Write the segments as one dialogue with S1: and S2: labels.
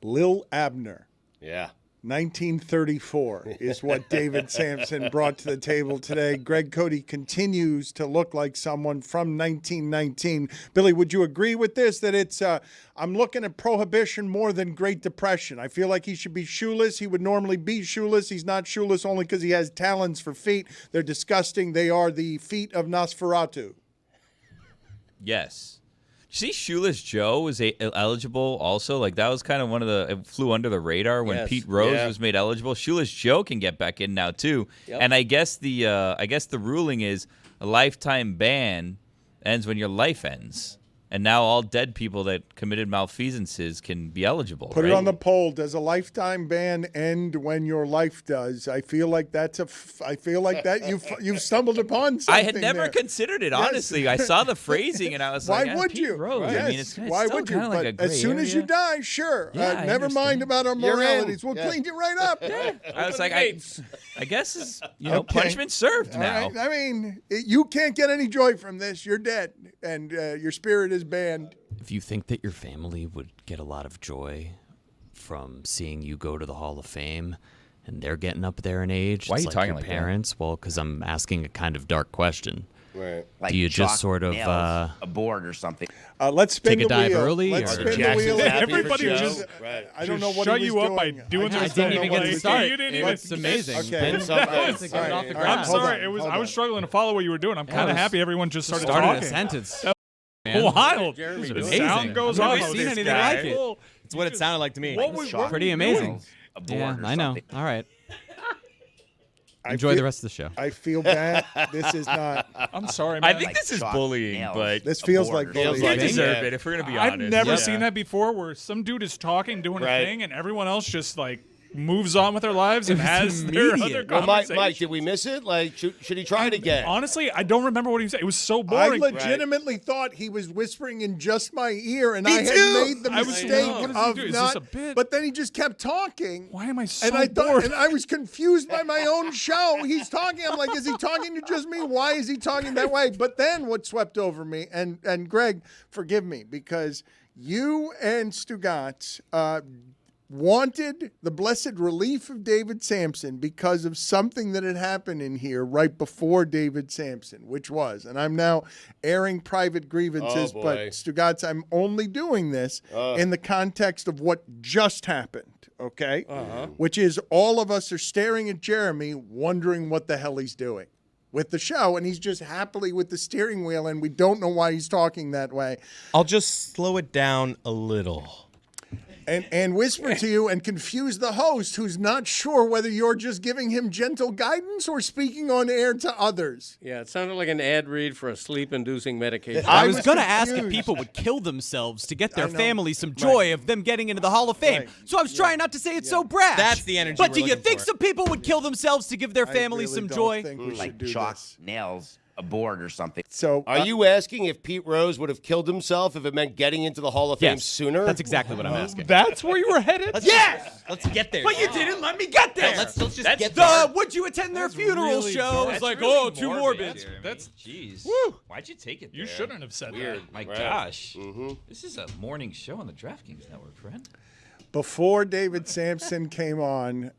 S1: Lil Abner.
S2: Yeah.
S1: 1934 is what David Sampson brought to the table today. Greg Cody continues to look like someone from 1919. Billy, would you agree with this, that it's I'm looking at Prohibition more than Great Depression? I feel like he should be shoeless. He would normally be shoeless. He's not shoeless only because he has talons for feet. They're disgusting. They are the feet of Nosferatu.
S3: Yes. See, Shoeless Joe was eligible also. Like, that was kind of one of the, it flew under the radar when Pete Rose was made eligible. Shoeless Joe can get back in now, too. Yep. And I guess the ruling is a lifetime ban ends when your life ends. And now all dead people that committed malfeasances can be eligible.
S1: Put it on the poll. Does a lifetime ban end when your life does? I feel like I feel like that you've stumbled upon something.
S3: I had never considered it, honestly. I saw the phrasing and I was like,
S1: why would you?
S3: Rose.
S1: Yes.
S3: I mean, it's
S1: why would you?
S3: Like
S1: as soon as you die, sure.
S3: Yeah,
S1: never mind about our moralities. We'll clean you right up.
S3: I was like, I guess it's, punishment served now.
S1: Right. I mean, you can't get any joy from this. You're dead, and your spirit is banned.
S4: If you think that your family would get a lot of joy from seeing you go to the Hall of Fame, and they're getting up there in age,
S3: why are you talking
S4: your
S3: like
S4: parents? That? Well, because I'm asking a kind of dark question.
S2: Right.
S5: Like
S4: do you just sort of
S5: aboard or something?
S1: Let's spin
S4: take
S1: the
S4: a dive
S1: wheel.
S4: early.
S1: Let's spin the wheel.
S6: Everybody just
S1: I don't know what
S6: shut
S1: he was
S6: you up
S1: doing.
S6: by doing
S4: I
S6: this.
S4: didn't even get to start.
S6: You didn't even.
S4: It's amazing.
S1: Okay.
S6: I'm sorry. I was struggling to follow what you were doing. I'm kind of happy everyone just started talking.
S4: A sentence.
S6: Wild.
S4: Jeremy,
S6: the sound goes
S4: I've
S6: off.
S4: never seen anything like it.
S7: It's what it sounded like to me.
S6: What was
S4: pretty amazing. Yeah, I know. All right. Enjoy the rest of the show.
S1: I feel bad. This is not.
S6: I'm sorry, man.
S3: I think this is bullying, but
S1: this feels like bullying.
S3: You deserve it, if we're going to be honest.
S6: I've never seen that before where some dude is talking, doing a thing, and everyone else just, like, moves on with their lives and has their other conversations.
S2: Mike, did we miss it? Like, should he try it again?
S6: Honestly, I don't remember what he said. It was so boring.
S1: I legitimately thought he was whispering in just my ear, and I had made the mistake of
S6: not. Is this a bit?
S1: But then he just kept talking.
S6: Why am I so
S1: bored? And I was confused by my own show. He's talking. I'm like, is he talking to just me? Why is he talking that way? But then what swept over me, and Greg, forgive me, because you and Stugotz wanted the blessed relief of David Sampson because of something that had happened in here right before David Sampson, which was, and I'm now airing private grievances, but Stugotz, I'm only doing this in the context of what just happened, okay? Which is all of us are staring at Jeremy wondering what the hell he's doing with the show, and he's just happily with the steering wheel, and we don't know why he's talking that way.
S7: I'll just slow it down a little.
S1: And whisper to you and confuse the host who's not sure whether you're just giving him gentle guidance or speaking on air to others.
S8: Yeah, it sounded like an ad read for a sleep-inducing medication.
S4: I was going to ask if people would kill themselves to get their family some joy of them getting into the Hall of Fame. So I was trying not to say it so brash.
S7: That's the energy
S4: But
S7: we're
S4: do you
S7: looking
S4: think
S7: for.
S4: some people would kill themselves to give their family
S1: really
S4: some
S1: don't
S4: joy?
S1: think we should
S5: Like
S1: do
S5: chalk
S1: this.
S5: nails aboard or something.
S1: So
S2: Are you asking if Pete Rose would have killed himself if it meant getting into the Hall of Fame sooner?
S4: That's exactly what I'm asking.
S6: That's where you were headed?
S4: Yes!
S7: Let's get there.
S4: But you didn't let me get there.
S7: Let's just get there.
S4: Would you attend their funeral
S6: really
S4: show?
S6: dark.
S4: It's like,
S3: That's
S4: too
S3: really
S4: morbid.
S3: That's jeez.
S6: Woo.
S3: Why'd you take it there?
S6: You shouldn't have said that.
S3: My gosh. This is a morning show on the DraftKings Network, friend.
S1: before David Sampson came on,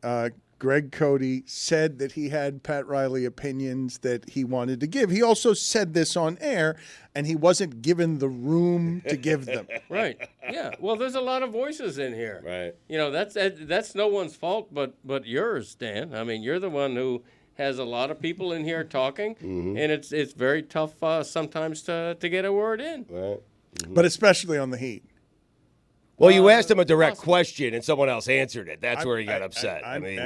S1: Greg Cody said that he had Pat Riley opinions that he wanted to give. He also said this on air, and he wasn't given the room to give them.
S8: Right. Yeah. Well, there's a lot of voices in here.
S2: Right.
S8: You know, that's no one's fault but yours, Dan. I mean, you're the one who has a lot of people in here talking, and it's very tough sometimes to get a word in.
S2: Right.
S1: But especially on the Heat.
S2: Well, you asked him a direct question, and someone else answered it. That's where he got upset.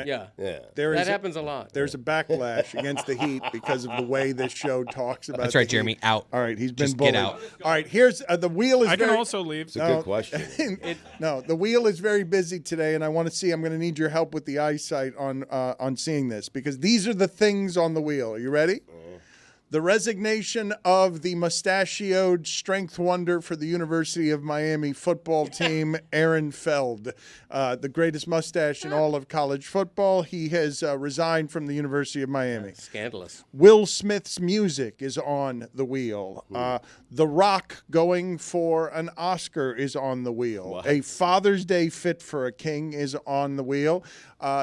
S8: Yeah.
S1: There
S8: happens a lot.
S1: There's a backlash against the Heat because of the way this show talks about.
S7: That's right,
S1: the
S7: Jeremy.
S1: Heat.
S7: Out.
S1: All right, he's been
S7: Just
S1: bullied.
S7: get out.
S1: All right, here's the wheel is.
S6: I can
S1: very,
S6: also leave.
S2: It's a good question.
S1: No, the wheel is very busy today, and I want to see. I'm going to need your help with the eyesight on seeing this because these are the things on the wheel. Are you ready? The resignation of the mustachioed strength wonder for the University of Miami football team, Aaron Feld, the greatest mustache in all of college football. He has resigned from the University of Miami.
S8: Scandalous.
S1: Will Smith's music is on the wheel. The Rock going for an Oscar is on the wheel. A Father's Day fit for a king is on the wheel.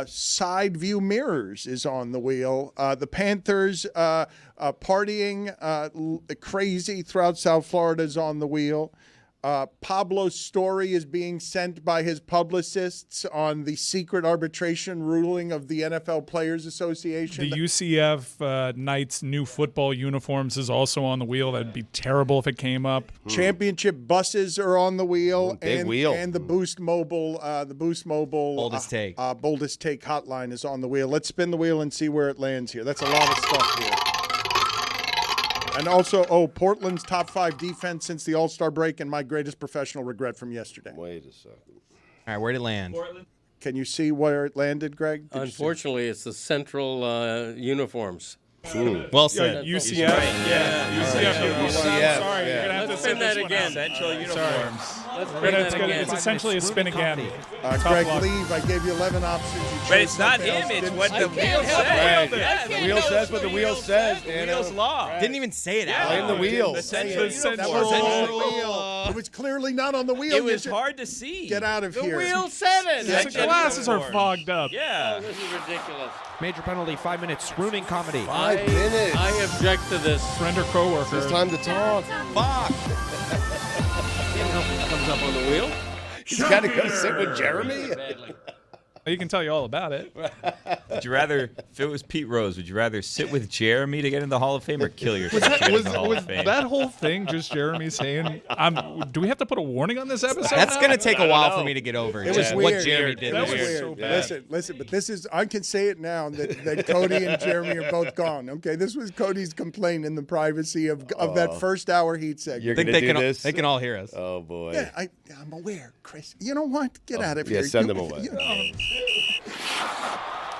S1: Side view mirrors is on the wheel. The Panthers partying crazy throughout South Florida is on the wheel. Pablo's story is being sent by his publicists on the secret arbitration ruling of the NFL Players Association.
S6: The UCF Knights' new football uniforms is also on the wheel. That'd be terrible if it came up.
S1: Championship buses are on the wheel.
S2: Big wheel.
S1: And the Boost Mobile,
S7: Boldest take.
S1: Boldest Take hotline is on the wheel. Let's spin the wheel and see where it lands here. That's a lot of stuff here. And also, Portland's top 5 defense since the All-Star break and my greatest professional regret from yesterday.
S2: Wait a second.
S7: All right, where'd it land?
S1: Can you see where it landed, Greg? Did you see?
S8: Unfortunately, it's the central uniforms.
S7: Well said.
S6: UCF. Yeah. UCF.
S2: UCF.
S6: Sorry, you're gonna have to
S8: Let's spin that again.
S3: Central uniforms.
S8: Let's spin that again.
S6: It's essentially a spin again.
S1: Greg, leave. I gave you 11 options. You
S3: But
S1: chose
S3: it's not
S1: something
S3: him.
S1: else.
S3: It's
S1: Didn't
S3: what
S1: say
S3: the
S1: it.
S3: wheel
S2: Right.
S3: says.
S2: Yeah, the wheel says what the wheel says.
S3: The wheel's law.
S7: Didn't even say it out.
S2: Blame the wheel.
S3: The central
S1: That
S3: uniforms.
S1: was on the wheel. It was clearly not on the wheel.
S3: It
S1: You
S3: was
S1: should
S3: hard to see.
S1: Get out of
S8: The
S1: here.
S8: wheel said it.
S6: The glasses are fogged up.
S3: Yeah.
S8: This is ridiculous.
S9: Major penalty, 5 minutes, swooning comedy.
S2: 5 minutes.
S8: I object to this.
S6: Surrender coworker.
S2: It's time to talk.
S7: Fuck.
S8: Comes up on the wheel.
S2: He's got to go sit with Jeremy.
S8: Badly.
S6: He can tell you all about it.
S3: Would you rather, if it was Pete Rose, would you rather sit with Jeremy to get in the Hall of Fame or kill yourself to get in the Hall
S6: Was
S3: of Fame?
S6: that whole thing just Jeremy saying, do we have to put a warning on this episode?
S7: That's
S6: now?
S7: going to take a while for me to get over.
S1: It was
S7: just
S1: weird.
S7: what Jeremy did.
S6: That
S7: there.
S6: was
S1: Weird.
S6: so bad.
S1: Listen, but this is, I can say it now that Cody and Jeremy are both gone. Okay, this was Cody's complaint in the privacy of that first hour heat segment.
S2: You're
S7: I think
S2: going to
S7: they
S2: do
S7: can,
S2: this?
S7: they can all hear us.
S2: Oh, boy.
S1: Yeah, I'm aware, Chris. You know what? Get out of here.
S2: Yeah, send
S1: You-
S2: them away.
S1: you know.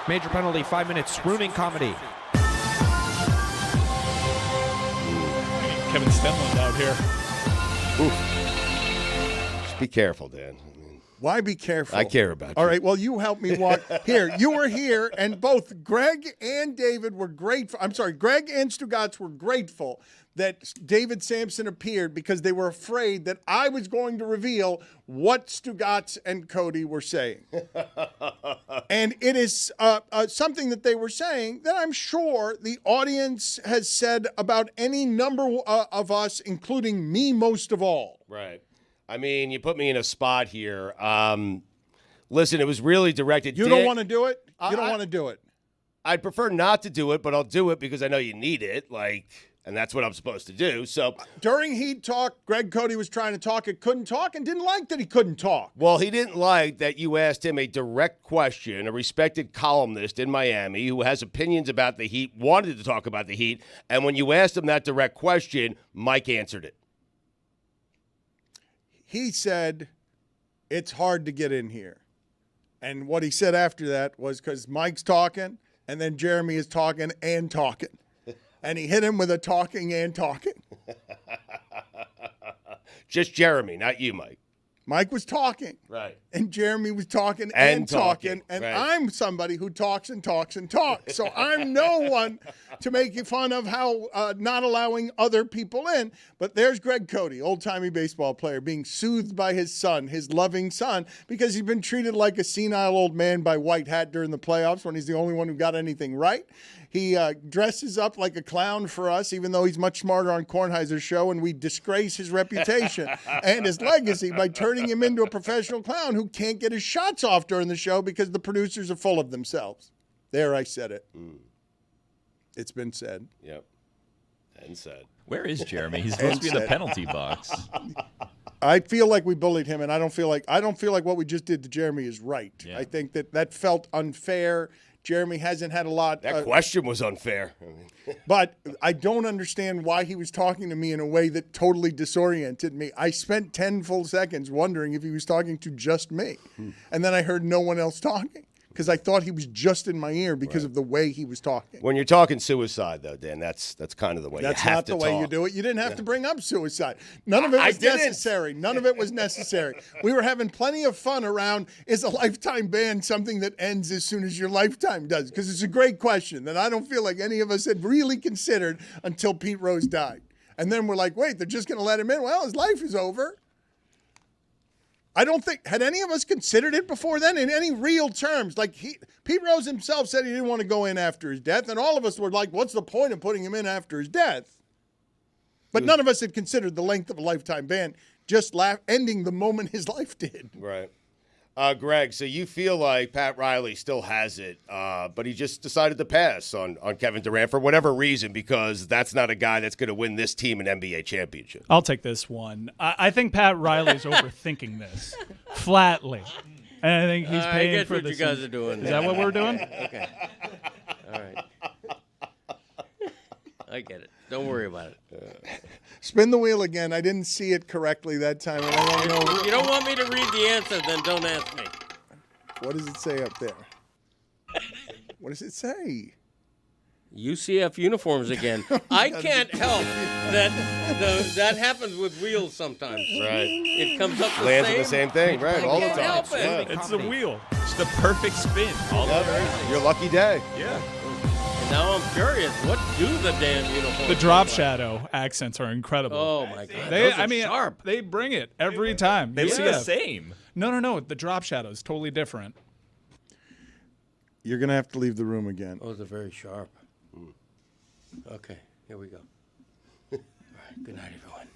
S9: Major penalty, 5 minutes, swooning comedy.
S6: Kevin Stenland out here.
S2: Just be careful, Dan.
S1: Why be careful?
S2: I care about you.
S1: All right, well, you help me walk. Here, you were here, and both Greg and David were grateful. I'm sorry, Greg and Stugotz were grateful that David Sampson appeared because they were afraid that I was going to reveal what Stugotz and Cody were saying. And it is something that they were saying that I'm sure the audience has said about any number of us, including me most of all.
S2: Right. I mean, you put me in a spot here. Listen, it was really directed.
S1: You don't want to do it? You don't want to do it?
S2: I'd prefer not to do it, but I'll do it because I know you need it. And that's what I'm supposed to do. So
S1: during Heat Talk, Greg Cody was trying to talk. It couldn't talk and didn't like that he couldn't talk.
S2: Well, he didn't like that you asked him a direct question, a respected columnist in Miami who has opinions about the Heat, wanted to talk about the Heat. And when you asked him that direct question, Mike answered it.
S1: He said, it's hard to get in here. And what he said after that was because Mike's talking and then Jeremy is talking and talking. And he hit him with a talking and talking.
S2: Just Jeremy, not you, Mike.
S1: Mike was talking.
S2: Right.
S1: And Jeremy was talking and talking. And
S2: right.
S1: I'm somebody who talks and talks and talks. So I'm no one to make fun of how not allowing other people in. But there's Greg Cody, old-timey baseball player, being soothed by his son, his loving son, because he's been treated like a senile old man by White Hat during the playoffs when he's the only one who got anything right. He dresses up like a clown for us, even though he's much smarter on Kornheiser's show, and we disgrace his reputation and his legacy by turning him into a professional clown who can't get his shots off during the show because the producers are full of themselves. There, I said it. It's been said.
S2: Yep. And said.
S3: Where is Jeremy? He's supposed to be in the penalty box.
S1: I feel like we bullied him, and I don't feel like what we just did to Jeremy is right.
S3: Yeah.
S1: I think that felt unfair. Jeremy hasn't had a lot.
S2: That question was unfair.
S1: But I don't understand why he was talking to me in a way that totally disoriented me. I spent 10 full seconds wondering if he was talking to just me. And then I heard no one else talking. because I thought he was just in my ear because of the way he was talking.
S2: When you're talking suicide, though, Dan, that's kind of the way
S1: That's
S2: you have
S1: not
S2: to
S1: the way
S2: talk.
S1: you do it. You didn't have to bring up suicide. None of it was necessary. None of it was necessary. We were having plenty of fun around, is a lifetime ban something that ends as soon as your lifetime does? Because it's a great question that I don't feel like any of us had really considered until Pete Rose died. And then we're like, wait, they're just going to let him in? Well, his life is over. I don't think, had any of us considered it before then in any real terms? Like, Pete Rose himself said he didn't want to go in after his death, and all of us were like, what's the point of putting him in after his death? But none of us had considered the length of a lifetime ban, just ending the moment his life did.
S2: Right. Greg, so you feel like Pat Riley still has it, but he just decided to pass on Kevin Durant for whatever reason, because that's not a guy that's going to win this team an NBA championship.
S6: I'll take this one. I think Pat Riley's overthinking this flatly. And I think he's paying
S8: I get
S6: for
S8: what
S6: this.
S8: you guys are doing.
S6: Is that what we're doing?
S8: Okay. All right. I get it. Don't worry about it.
S1: Spin the wheel again. I didn't see it correctly that time. And I don't know.
S8: If you don't want me to read the answer, then don't ask me.
S1: What does it say up there? What does it say?
S8: UCF uniforms again. I can't help that that happens with wheels sometimes.
S2: Right.
S8: It comes up
S2: Lands in the same thing, right, all the
S8: can't
S2: time.
S8: help it.
S2: Yeah.
S6: It's a wheel.
S3: It's the perfect spin. All the way.
S2: Your lucky day.
S3: Yeah.
S8: And now I'm curious. What do the damn uniforms
S6: The drop
S8: look like?
S6: shadow accents are incredible.
S8: Oh my god.
S6: They,
S8: Those are sharp.
S6: They bring it every time.
S3: They look
S6: UCF.
S3: the same.
S6: No. The drop shadow is totally different.
S1: You're going to have to leave the room again.
S8: Those are very sharp. Okay, here we go. All right, good night, everyone.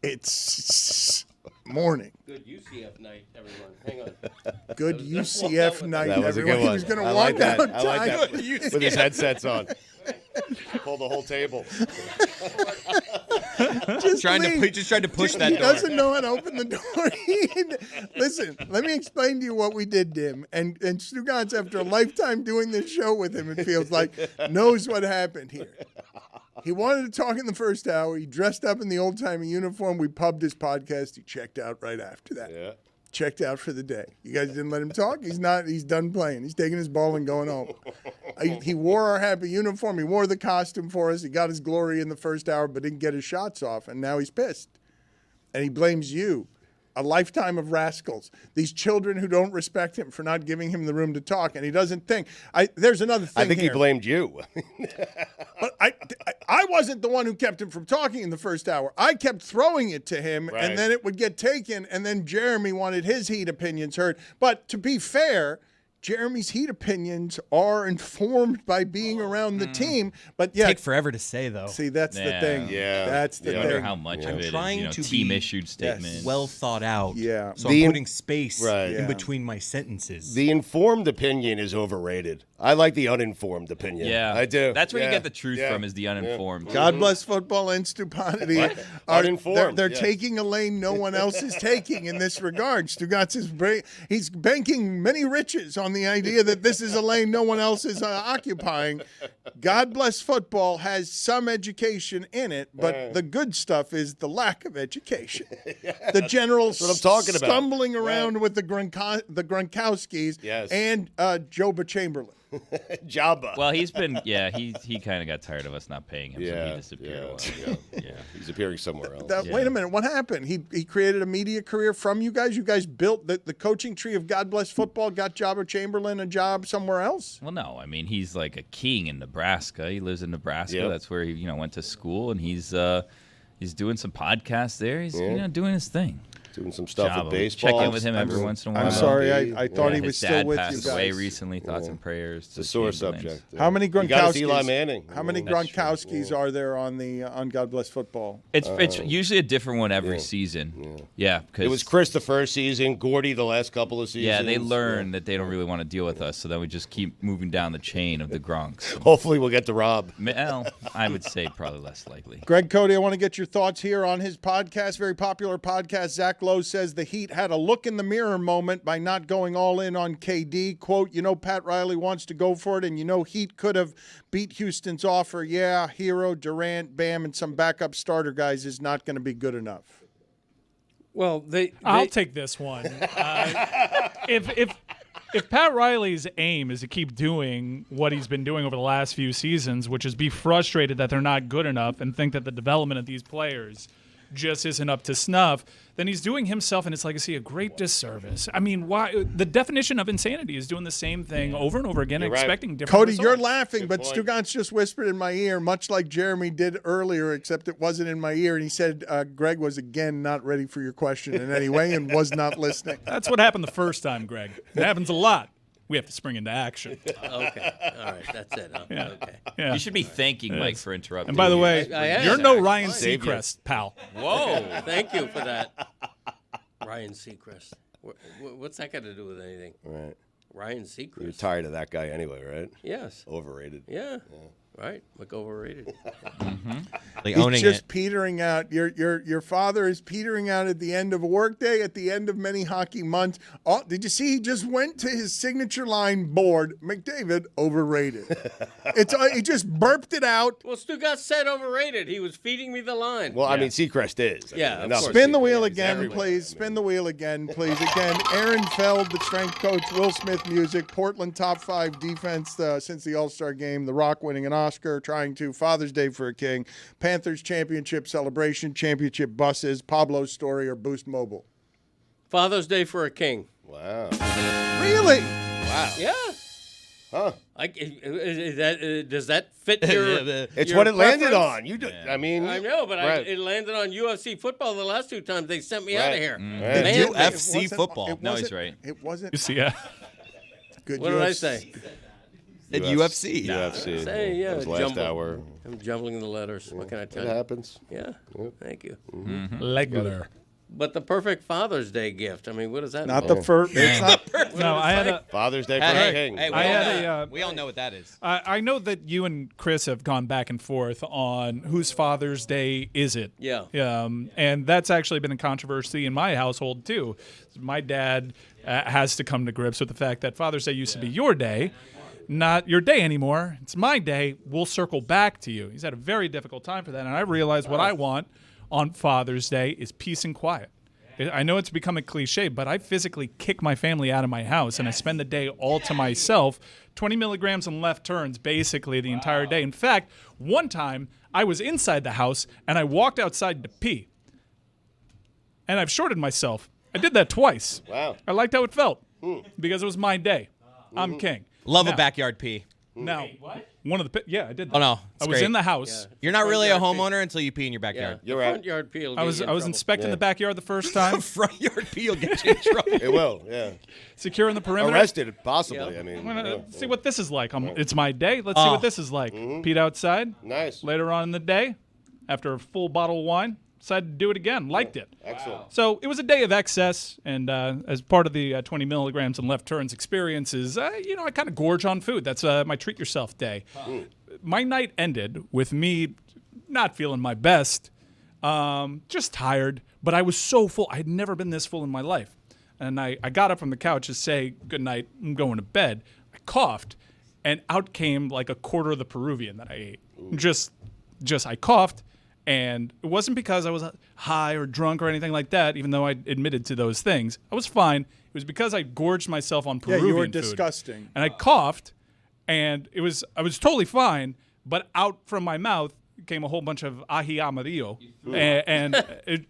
S1: It's morning.
S8: Good UCF night, everyone. Hang on.
S1: Good UCF night,
S2: That was a
S1: everyone.
S2: good
S1: He
S2: one.
S1: was going to
S2: I
S1: walk
S2: like that.
S1: outside.
S2: I like that. With his headsets on. Pull the whole table.
S1: Just
S7: Trying
S1: leave.
S7: to just tried to push that
S1: He
S7: door.
S1: doesn't know how to open the door. Listen, let me explain to you what we did, Dim. And Stugotz, after a lifetime doing this show with him, it feels like, knows what happened here. He wanted to talk in the first hour. He dressed up in the old-timey uniform. We pubbed his podcast. He checked out right after that.
S2: Yeah.
S1: Checked out for the day. You guys didn't let him talk? He's done playing. He's taking his ball and going home. He wore our happy uniform. He wore the costume for us. He got his glory in the first hour, but didn't get his shots off, and now he's pissed. And he blames you. A lifetime of rascals. These children who don't respect him for not giving him the room to talk, and he doesn't think. There's another thing
S2: I think
S1: here.
S2: he blamed you.
S1: But I wasn't the one who kept him from talking in the first hour. I kept throwing it to him,
S2: Right.
S1: and then it would get taken, and then Jeremy wanted his Heat opinions heard. But to be fair, Jeremy's Heat opinions are informed by being around the team. But yeah,
S7: Take forever to say though.
S1: see, that's the
S3: Yeah.
S1: thing.
S2: Yeah.
S1: That's the
S3: I
S2: Yeah.
S3: wonder
S1: thing.
S3: how much
S2: Yeah.
S3: of
S7: I'm
S3: it is,
S7: trying to
S3: team
S7: be-
S3: issued statements.
S7: Well thought out.
S1: Yeah.
S7: So
S2: The
S7: I'm
S2: in-
S7: putting space
S2: Right.
S7: in
S1: Yeah.
S7: between my sentences.
S2: The informed opinion is overrated. I like the uninformed opinion.
S3: Yeah,
S2: I do.
S3: That's where you
S2: Yeah.
S3: get the truth
S2: Yeah.
S3: from, is the uninformed.
S1: God bless football and stupidity.
S2: Uninformed,
S1: They're
S2: yes.
S1: taking a lane no one else is taking in this regard. Stugotz he's banking many riches on the idea that this is a lane no one else is occupying. God bless football has some education in it, but the good stuff is the lack of education. The general
S2: what I'm talking about.
S1: stumbling around with the Gronkowskis
S2: Yes.
S1: and Joba Chamberlain.
S2: Jabba.
S3: Well, he's been, he kind of got tired of us not paying him, so
S2: yeah.
S3: he disappeared. a while
S2: Yeah.
S3: ago.
S2: Yeah. He's appearing somewhere else.
S1: That, Wait a minute, what happened? He created a media career from you guys? You guys built the coaching tree of God bless football, got Jobber Chamberlain a job somewhere else?
S3: Well, no, I mean, he's like a king in Nebraska. He lives in Nebraska.
S2: Yep.
S3: That's where he, went to school, and he's doing some podcasts there. He's doing his thing.
S2: Doing some stuff
S3: Job.
S2: with baseball.
S3: Check in with him every once in a while.
S1: I'm sorry, I thought he
S3: His
S1: was still
S3: dad
S1: with
S3: passed
S1: you guys.
S3: away recently. Thoughts and prayers.
S2: It's a sore subject.
S1: How many
S2: You got us Eli
S1: Gronkowskis?
S2: Manning.
S1: How many
S3: That's true.
S1: Gronkowskis are there on God bless football?
S3: It's usually a different one every season. Yeah, because
S2: It was Chris the first season, Gordy the last couple of seasons.
S3: yeah, they learn that they don't really want to deal with us, so then we just keep moving down the chain of the Gronks.
S2: Hopefully we'll get to Rob.
S3: Well, I would say probably less likely.
S1: Greg Cody, I want to get your thoughts here on his podcast, very popular podcast. Zach Lowe says the Heat had a look in the mirror moment by not going all in on KD. Quote, Pat Riley wants to go for it, and Heat could have beat Houston's offer. Yeah, Hero, Durant, Bam, and some backup starter guys is not going to be good enough.
S8: Well,
S6: I'll take this one. If if Pat Riley's aim is to keep doing what he's been doing over the last few seasons, which is be frustrated that they're not good enough and think that the development of these players just isn't up to snuff, then he's doing himself and his legacy a great disservice. I mean, why? The definition of insanity is doing the same thing over and over again, and expecting different
S1: Cody,
S6: results.
S1: you're laughing, but Stugotz just whispered in my ear, much like Jeremy did earlier, except it wasn't in my ear, and he said Greg was again not ready for your question in any way and was not listening.
S6: That's what happened the first time, Greg. It happens a lot. We have to spring into action.
S8: Okay. All right. That's it. Huh?
S6: Yeah.
S8: Okay.
S6: Yeah.
S3: You should be thanking Mike for interrupting.
S6: And by the
S3: you.
S6: way,
S8: I am.
S6: you're no Ryan
S8: Save you.
S6: Seacrest, pal.
S3: Whoa.
S8: Thank you for that. Ryan Seacrest. What's that got to do with anything?
S2: Right.
S8: Ryan Seacrest.
S2: You're tired of that guy anyway, right?
S8: Yes.
S2: Overrated.
S8: Yeah. Right. Look overrated.
S7: Like
S1: He's
S7: owning
S1: just
S7: it.
S1: petering out. Your father is petering out at the end of a workday, at the end of many hockey months. Oh, did you see? He just went to his signature line board. McDavid, overrated. He just burped it out.
S8: Well, Stugotz said overrated. He was feeding me the line.
S2: Well, I mean, Seacrest is. I
S8: Yeah,
S2: mean,
S8: of
S2: enough
S8: course.
S1: Spin the
S2: Seacrest.
S1: wheel
S2: He's
S1: again,
S2: everywhere.
S1: please. Spin the wheel again, please. Again, Aaron Feld, the strength coach, Will Smith music, Portland top 5 defense since the All-Star game, The Rock winning an Oscar, trying to Father's Day for a King, Panthers championship celebration, championship buses, Pablo's story, or Boost Mobile.
S8: Father's Day for a king.
S2: Wow.
S1: Really?
S2: Wow.
S8: Yeah.
S2: Huh.
S8: Does that fit your?
S2: It's
S8: your
S2: what it landed
S8: preference?
S2: on. I mean,
S8: I know, but
S2: right.
S8: it landed on UFC football the last 2 times they sent me out of here.
S2: Right.
S8: Man,
S7: UFC
S1: It
S7: football.
S1: wasn't-
S3: No, he's right.
S1: It wasn't
S6: You see, yeah.
S1: good.
S8: What did I say?
S7: At UFC.
S2: UFC.
S8: Say, yeah,
S2: That was last
S8: jumble.
S2: hour.
S8: I'm jumbling the letters. What can I tell
S2: It
S8: you?
S2: happens.
S8: Yeah. Thank you.
S6: Legler.
S8: But the perfect Father's Day gift. I mean, what does that
S1: Not
S8: mean?
S1: the first. It's not.
S6: No, I had a.
S2: Father's Day for a
S7: Hey,
S2: king.
S7: hey, we,
S6: I
S7: all
S6: had
S7: know,
S6: a,
S7: we all know what that is.
S6: I know that you and Chris have gone back and forth on whose Father's Day is it.
S8: Yeah.
S6: And that's actually been a controversy in my household, too. My dad has to come to grips with the fact that Father's Day used to be your day, not your day anymore. It's my day. We'll circle back to you. He's had a very difficult time for that. And I realized what I want on Father's Day is peace and quiet. I know it's become a cliche, but I physically kick my family out of my house, and I spend the day all to myself, 20 milligrams and left turns basically the entire day. In fact, one time I was inside the house, and I walked outside to pee. And I've shorted myself. I did that twice.
S2: Wow.
S6: I liked how it felt because it was my day. I'm king.
S7: Love
S6: Now-
S7: a backyard pee.
S6: Now, one of the I did. That.
S7: Oh, no.
S6: I
S7: It's
S6: was
S7: great.
S6: in the house.
S7: You're not
S8: Front
S7: really a
S8: yard pee.
S7: homeowner until you pee in your
S8: Yeah.
S7: backyard.
S2: You're
S8: the
S2: right.
S8: front yard pee will
S6: I
S8: get
S6: was
S8: you in
S6: I was
S8: trouble.
S6: inspecting the backyard the first time,
S7: Front yard pee will get you in trouble.
S2: It will, yeah.
S6: securing the perimeter.
S2: Arrested, possibly.
S8: Yeah.
S2: I mean,
S6: I'm gonna
S2: yeah.
S6: see what this is like. It's my day. Let's see what this is like. Peed outside.
S2: Nice.
S6: Later on in the day, after a full bottle of wine, decided to do it again. Liked it.
S2: Excellent.
S6: So it was a day of excess, and as part of the 20 milligrams and left turns experiences, I kind of gorge on food. That's my treat yourself day. My night ended with me not feeling my best, just tired, but I was so full. I had never been this full in my life. And I got up from the couch to say, good night, I'm going to bed. I coughed, and out came like a quarter of the Peruvian that I ate. Just I coughed. And it wasn't because I was high or drunk or anything like that, even though I admitted to those things. I was fine. It was because I gorged myself on Peruvian
S1: you were
S6: food.
S1: disgusting.
S6: And I coughed, and I was totally fine, but out from my mouth came a whole bunch of ají amarillo.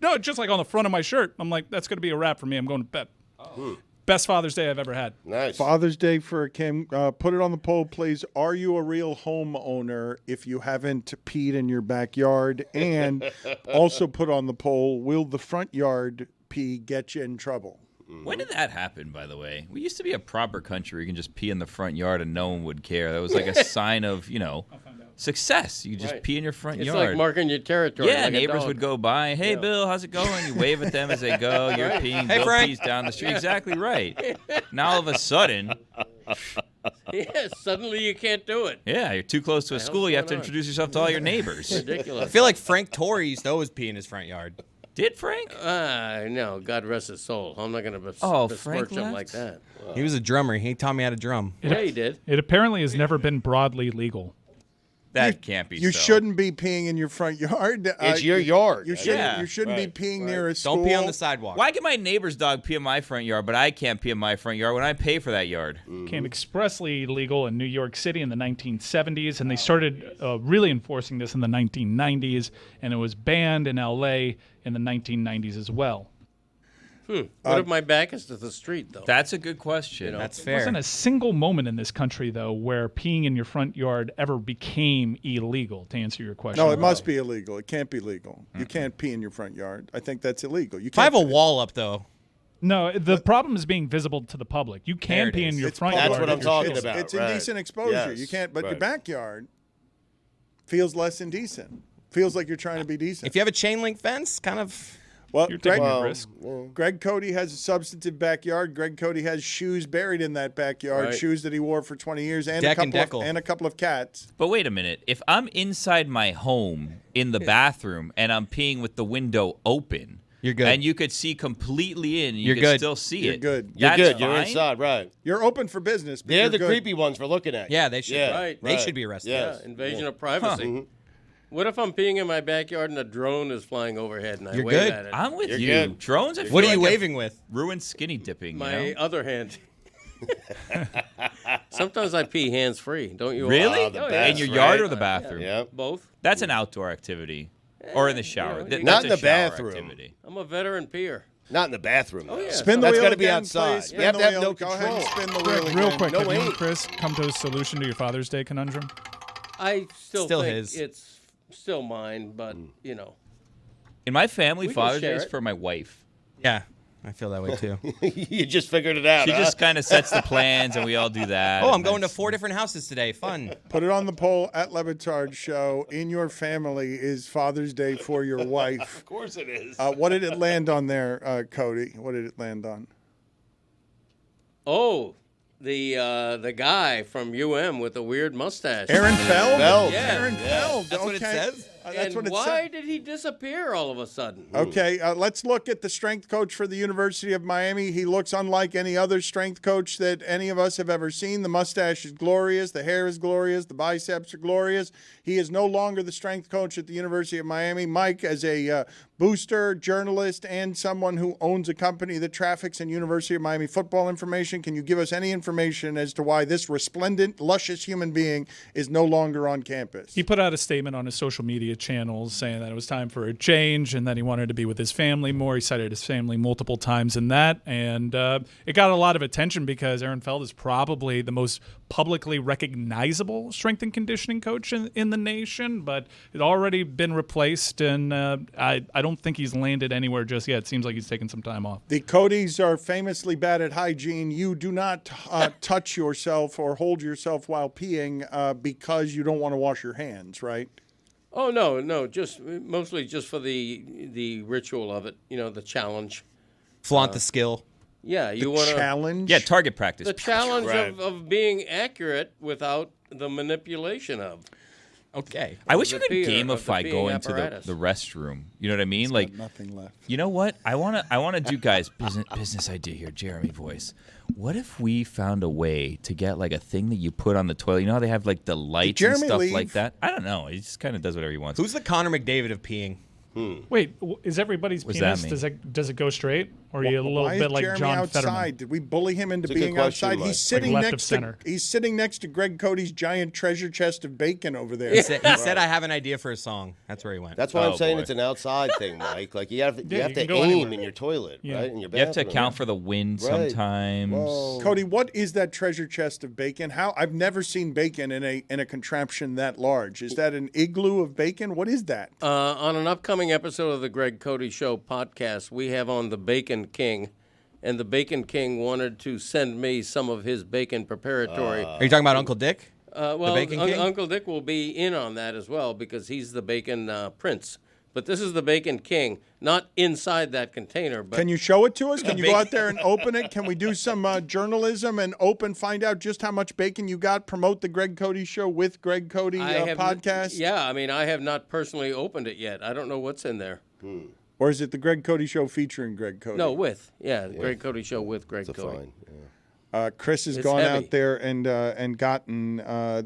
S6: No, just like on the front of my shirt. I'm like, that's going to be a wrap for me. I'm going to bed. Best Father's Day I've ever had.
S2: Nice.
S1: Father's Day for a king. Put it on the poll, please. Are you a real homeowner if you haven't peed in your backyard? And also put on the poll, will the front yard pee get you in trouble?
S3: When did that happen, by the way? We used to be a proper country where you can just pee in the front yard and no one would care. That was like a sign of, success. You just
S8: Right.
S3: pee in your front
S8: It's
S3: yard.
S8: like marking your territory.
S3: Yeah,
S8: like a
S3: neighbors
S8: dog.
S3: would go by. Hey,
S8: Yeah.
S3: Bill, how's it going? You wave at them as they go. You're peeing.
S7: Hey,
S3: Bill
S7: Frank.
S3: pees down the street. Exactly right. Now all of a sudden,
S8: Yeah, suddenly you can't do it.
S3: yeah, you're too close to a
S8: hell's
S3: school. You have to
S8: going on?
S3: introduce yourself to all your neighbors.
S8: Ridiculous.
S7: I feel like Frank Torrey used to always pee in his front yard.
S3: Did Frank?
S8: No, God rest his soul. I'm not going to
S3: Frank
S8: besmirch him
S3: left?
S8: like that.
S7: He was a drummer. He taught me how to drum.
S8: Yeah, he did.
S6: It apparently has never been broadly legal.
S3: That can't be
S1: You
S3: so.
S1: shouldn't be peeing in your front yard.
S2: It's your yard.
S1: You shouldn't.
S3: Yeah.
S1: You shouldn't be peeing near a school.
S7: Don't pee on the sidewalk.
S3: Why can my neighbor's dog pee in my front yard, but I can't pee in my front yard when I pay for that yard?
S6: Became expressly illegal in New York City in the 1970s, and they started really enforcing this in the 1990s, and it was banned in L.A. in the 1990s as well.
S8: What if my back is to the street, though?
S3: That's a good question.
S7: That's
S6: There
S7: fair.
S6: wasn't a single moment in this country, though, where peeing in your front yard ever became illegal, to answer your question.
S1: No, it must be illegal. It can't be legal. You can't pee in your front yard. I think that's illegal. You
S7: If I have
S1: can't.
S7: a wall up, though,
S6: No, the problem is being visible to the public. You
S7: There
S6: can
S7: it
S6: pee in
S7: is.
S6: your
S1: It's
S6: front
S1: public.
S6: yard.
S2: That's what
S6: if
S2: I'm
S6: you're
S2: talking
S6: shitting.
S2: about.
S1: It's
S2: right.
S1: indecent exposure.
S2: Yes,
S1: You can't. But your
S2: right.
S1: backyard feels less indecent. Feels like you're trying to be decent.
S7: if you have a chain link fence, kind of.
S1: Well,
S6: You're
S1: Greg,
S6: taking a risk.
S1: Greg Cody has a substantive backyard. Greg Cody has shoes buried in that backyard,
S8: Right.
S1: shoes that he wore for 20 years, and
S7: Deck and
S1: a couple of cats.
S3: But wait a minute. If I'm inside my home in the bathroom and I'm peeing with the window open,
S7: You're good.
S3: and you could see completely in, and you
S7: You're
S3: could
S7: good.
S3: still see
S1: You're
S3: it.
S1: good.
S2: You're
S3: That's
S2: good. You're
S3: fine?
S2: inside, right?
S1: You're open for business. But
S2: They're
S1: you're
S2: the
S1: good.
S2: creepy ones for looking at.
S7: Yeah, they should.
S2: Yeah,
S8: Right.
S7: They should be arrested.
S2: Yes.
S8: Yeah, invasion of privacy. What if I'm peeing in my backyard and a drone is flying overhead and I
S7: You're
S8: wave
S7: good.
S8: at it?
S3: I'm with
S2: You're
S3: you.
S2: good.
S3: Drones, I feel
S7: What are you
S3: like have
S7: waving with?
S3: ruined skinny dipping,
S8: My
S3: you know?
S8: other hand. Sometimes I pee hands free. Don't you? all?
S3: Really?
S2: Oh, the
S8: Oh,
S2: best,
S3: In your yard
S2: right?
S3: or the bathroom?
S2: Yeah.
S8: Both.
S3: That's an outdoor activity. Or in the shower.
S8: you know,
S3: That's
S2: Not
S3: a
S2: in the
S3: shower
S2: bathroom.
S3: activity.
S8: I'm a veteran peer.
S2: Not in the bathroom. though.
S8: yeah.
S1: Spin the
S2: That's
S1: wheel
S2: gotta be
S1: again,
S2: outside.
S1: please. Spin
S2: You have
S1: the
S2: to have
S1: wheel.
S2: no
S1: Go ahead and
S2: control.
S1: spin the wheel
S6: Real
S1: again.
S6: quick,
S2: No
S6: have you and
S2: aim.
S6: Chris come to a solution to your Father's Day conundrum?
S8: I still
S7: Still
S8: think
S7: his.
S8: it's still mine, but you know.
S3: In my family,
S8: We can
S3: Father's Day
S8: share
S3: is
S8: it.
S3: for my wife.
S7: Yeah, I feel that way too.
S2: You just figured it out.
S3: She
S2: huh?
S3: just kind of sets the plans, and we all do that.
S7: Oh,
S3: and
S7: I'm going to
S3: that's-
S7: 4 different houses today. Fun.
S1: Put it on the poll at LeBatard Show. In your family, is Father's Day for your wife?
S2: Of course it is.
S1: What did it land on there, Cody? What did it land on?
S8: Oh, the guy from UM with the weird mustache.
S1: Aaron Feld?
S2: Feld.
S8: Yeah.
S1: Aaron Feld.
S7: That's what it
S1: okay.
S7: says?
S1: That's
S8: And
S1: what it
S8: why
S1: said.
S8: did he disappear all of a sudden?
S1: Okay, let's look at the strength coach for the University of Miami. He looks unlike any other strength coach that any of us have ever seen. The mustache is glorious. The hair is glorious. The biceps are glorious. He is no longer the strength coach at the University of Miami. Mike, as a booster, journalist, and someone who owns a company that traffics in University of Miami football information, can you give us any information as to why this resplendent, luscious human being is no longer on campus?
S6: He put out a statement on his social media channels saying that it was time for a change and that he wanted to be with his family more. He cited his family multiple times in that, and it got a lot of attention because Aaron Feld is probably the most publicly recognizable strength and conditioning coach in the nation, but it already been replaced, and I don't think he's landed anywhere just yet. It seems like he's taking some time off.
S1: The Codys are famously bad at hygiene. You do not touch yourself or hold yourself while peeing because you don't want to wash your hands, right?
S8: Oh no, just mostly just for the ritual of it. You know, the challenge.
S7: Flaunt the skill.
S8: Yeah, you want to
S1: Challenge?
S3: Yeah, target practice.
S8: the challenge
S2: Right.
S8: of being accurate without the manipulation of.
S7: Okay.
S3: I wish
S8: the
S3: you could
S8: peer, of the
S3: gamify
S8: peeing
S3: going to
S8: apparatus.
S3: the restroom. You know what I mean? Like,
S1: Nothing left.
S3: you know what? I wanna do, guys. Business idea here, Jeremy voice. What if we found a way to get like a thing that you put on the toilet? You know how they have like the lights and
S1: Jeremy
S3: stuff
S1: leave?
S3: like that? I don't know. He just kind of does whatever he wants.
S7: Who's the Connor McDavid of peeing?
S6: Wait, is everybody's
S3: What's that
S6: penis,
S3: mean?
S6: does it go straight? Or are you a little
S1: Why
S6: bit
S1: is
S6: like
S1: Jeremy
S6: John
S1: outside?
S6: Fetterman?
S1: Did we bully him into
S2: It's a good
S1: being
S2: question,
S1: outside?
S2: Mike.
S1: He's sitting
S6: left of
S1: next to
S6: center.
S1: he's sitting next to Greg Cody's giant treasure chest of bacon over there.
S7: He said, I have an idea for a song. That's where he went.
S2: That's why I'm
S3: Oh,
S2: saying
S3: boy.
S2: it's an outside thing, Mike. Like you have to,
S6: Yeah, you
S2: to
S6: can go
S2: aim
S6: anywhere.
S2: in your toilet,
S6: Yeah.
S2: right? In your
S3: You have to
S2: bathroom.
S3: account for the wind
S2: Right.
S3: sometimes.
S2: Whoa.
S1: Cody, what is that treasure chest of bacon? How I've never seen bacon in a contraption that large. Is that an igloo of bacon? What is that?
S8: On an upcoming episode of the Greg Cody Show podcast, we have on the Bacon King, and the Bacon King wanted to send me some of his bacon preparatory.
S7: Are you talking about Uncle Dick?
S8: Well,
S7: Bacon King?
S8: Uncle Dick will be in on that as well because he's the bacon prince. But this is the Bacon King, not inside that container. But
S1: Can you show it to us? Can you go out there and open it? Can we do some journalism and find out just how much bacon you got? Promote the Greg Cody Show with Greg Cody podcast?
S8: Yeah, I mean, I have not personally opened it yet. I don't know what's in there.
S1: Or is it the Greg Cody Show featuring Greg Cody?
S8: No, Greg Cody Show with Greg
S2: It's a
S8: Cody.
S2: fine. Yeah.
S1: Chris has
S8: It's
S1: gone
S8: heavy.
S1: out there and gotten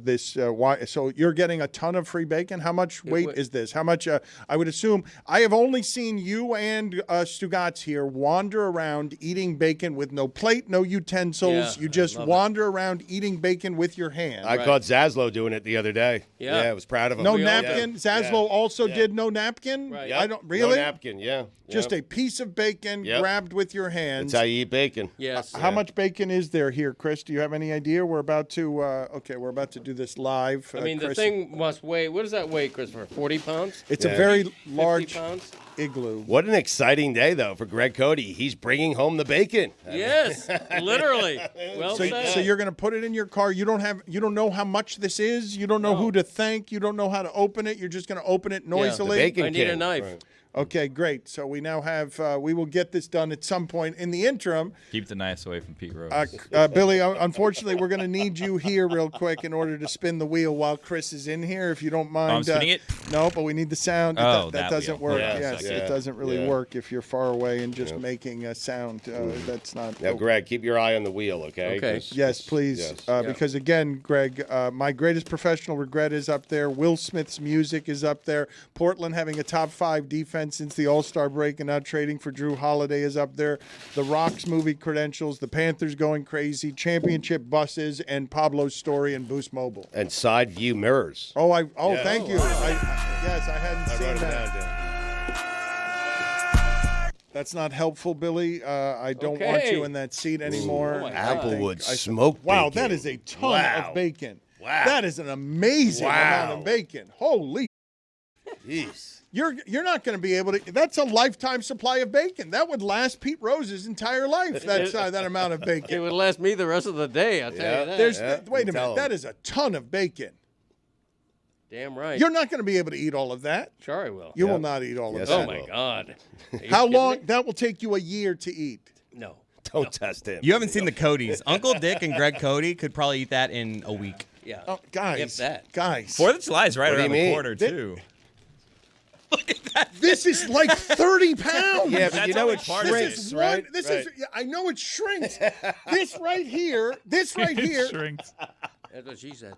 S1: this. Why? So you're getting a ton of free bacon. How much weight is this? How much? I would assume I have only seen you and Stugotz here wander around eating bacon with no plate, no utensils.
S8: Yeah,
S1: You just
S8: I love
S1: wander around eating bacon with your hand.
S2: I caught Zaslow doing it the other day.
S8: Yeah.
S2: I was proud of him.
S1: No
S8: We all
S1: napkin.
S8: did.
S1: Zaslow also did no napkin.
S8: Right.
S1: I don't really.
S2: No napkin, yeah.
S1: Just a piece of bacon
S2: Yep.
S1: grabbed with your hands.
S2: That's how you eat bacon.
S8: Yes.
S1: How much bacon is there here, Chris? Do you have any idea? We're about to we're about to do this live.
S8: I mean, the
S1: Chris,
S8: thing must weigh. What does that weigh, Christopher? 40 pounds?
S1: it's a
S2: Yeah.
S1: very
S8: 50
S1: large
S8: pounds?
S1: igloo.
S2: What an exciting day, though, for Greg Cody. He's bringing home the bacon.
S8: Yes, literally. Well said.
S1: So you're going to put it in your car. You don't know how much this is. You don't know who to thank. You don't know how to open it. You're just going to open it noisily.
S2: Bacon
S8: I need a
S2: king.
S8: knife.
S2: Right.
S1: Okay, great. So we now have. We will get this done at some point. In the interim,
S3: Keep the knives away from Pete Rose.
S1: Billy, unfortunately, we're going to need you here real quick in order to spin the wheel while Chris is in here, if you don't mind.
S3: I'm spinning it?
S1: No, but we need the sound.
S3: Oh,
S1: that
S3: that
S1: doesn't
S3: wheel.
S1: work.
S2: Yeah,
S1: Yes,
S2: yeah,
S1: it doesn't really
S2: yeah.
S1: work if you're far away and just making a sound. That's not.
S2: Now, Greg, keep your eye on the wheel, okay?
S8: Okay.
S2: 'Cause-
S1: Yes, please.
S2: Yes.
S1: Because again, Greg, my greatest professional regret is up there. Will Smith's music is up there. Portland having a top 5 defense since the All-Star break and not trading for Drew Holiday is up there. The Rock's movie credentials, the Panthers going crazy, championship buses, and Pablo's story and Boost Mobile.
S2: And side view mirrors.
S1: Yes.
S2: Yeah.
S1: Thank you. Yes, I hadn't
S2: I
S1: seen
S2: wrote it
S1: that.
S2: down, Dan.
S1: That's not helpful, Billy. I don't want
S8: Okay.
S1: you in that seat anymore.
S8: my God.
S2: Applewood
S1: I think-
S2: smoked
S1: Wow,
S2: bacon.
S1: that is a ton
S2: Wow.
S1: of bacon.
S2: Wow.
S1: That is an amazing amount
S2: Wow.
S1: of bacon. Holy.
S2: Jeez.
S1: You're not going to be able to. That's a lifetime supply of bacon. That would last Pete Rose's entire life. That's that amount of
S8: It
S1: bacon.
S8: would last me the rest of the day, I'll tell you that.
S1: Wait a
S2: tell
S1: minute.
S2: 'em.
S1: That is a ton of bacon.
S8: Damn right.
S1: You're not going to be able to eat all of that.
S8: Sure I will.
S1: You will not eat all of
S2: Yes,
S1: that.
S2: I
S8: Oh, my
S2: will.
S8: God. Are you
S1: How
S8: kidding
S1: long?
S8: me?
S1: That will take you a year to eat.
S8: No.
S2: Don't test him.
S7: You haven't seen the Codys. Uncle Dick and Greg Cody could probably eat that in a week.
S8: Yeah.
S1: Oh, guys,
S8: If that.
S1: guys.
S3: 4th of July is right
S2: What do you
S3: around the
S2: mean?
S3: corner, too.
S1: This is like 30 pounds.
S2: Yeah, but
S3: That's
S2: you know
S3: only
S2: it
S3: part of it.
S2: shrinks,
S1: This is
S2: right?
S1: one. This
S2: Right.
S1: is. Yeah, I know it shrinks. This right here. This right here.
S6: Shrinks.
S8: That's what she said.